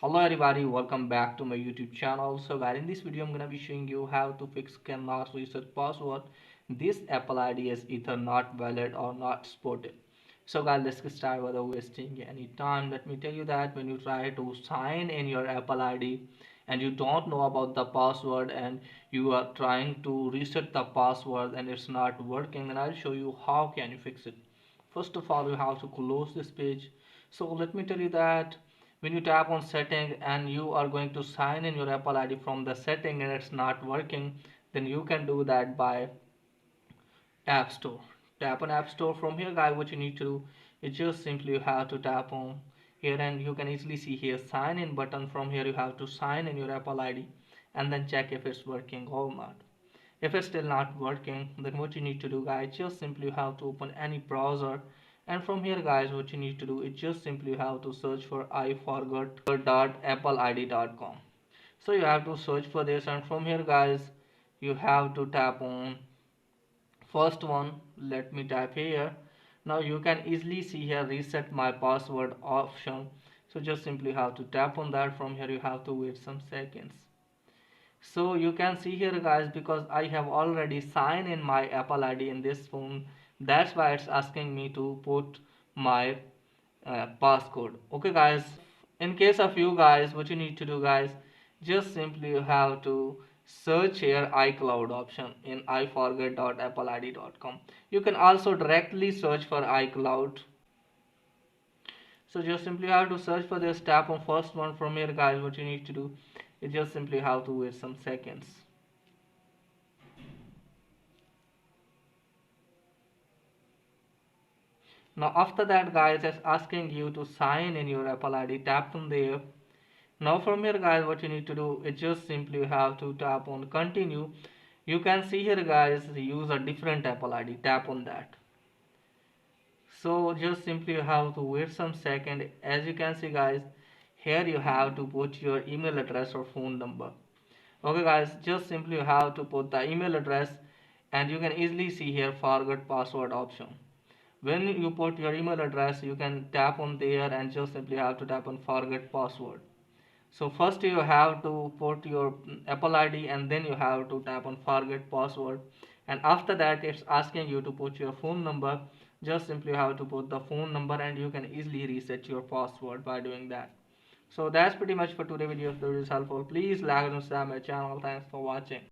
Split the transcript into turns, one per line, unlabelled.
Hello everybody, welcome back to my YouTube channel. So guys, in this video I'm gonna be showing you how to fix cannot reset password. This Apple ID is either not valid or not supported. So guys, let's get started without wasting any time. Let me tell you that when you try to sign in your Apple ID and you don't know about the password and you are trying to reset the password and it's not working, then I'll show you how can you fix it. First of all, you have to close this page. So let me tell you that when you tap on setting and you are going to sign in your Apple ID from the setting and it's not working, then you can do that by App Store. Tap on App Store. From here guys, what you need to do is just simply you have to tap on here and you can easily see here sign in button. From here you have to sign in your Apple ID and then check if it's working or not. If it's still not working, then what you need to do guys, just simply you have to open any browser, and from here guys what you need to do is just simply you have to search for iforgot.appleid.com. So you have to search for this, and from here guys you have to tap on first one. Let me tap here. Now you can easily see here reset my password option. So just simply have to tap on that. From here you have to wait some seconds. So you can see here guys, because I have already signed in my Apple ID in this phone, that's why it's asking me to put my passcode. Okay guys, in case of you guys, what you need to do guys, just simply you have to search here iCloud option in iforget.appleid.com. You can also directly search for iCloud. So just simply have to search for this, tap on first one. From here guys, what you need to do is just simply have to wait some seconds. Now after that guys, it's asking you to sign in your Apple ID. Tap on there. Now from here guys, what you need to do is just simply have to tap on continue. You can see here guys, use a different Apple ID. Tap on that. So just simply you have to wait some second. As you can see guys, here you have to put your email address or phone number. Okay guys, just simply you have to put the email address, and you can easily see here forgot password option. When you put your email address, you can tap on there and just simply have to tap on forget password. So first you have to put your Apple ID and then you have to tap on forget password, and after that it's asking you to put your phone number. Just simply have to put the phone number and you can easily reset your password by doing that. So that's pretty much for today's video. If the video is helpful, please like and subscribe my channel. Thanks for watching.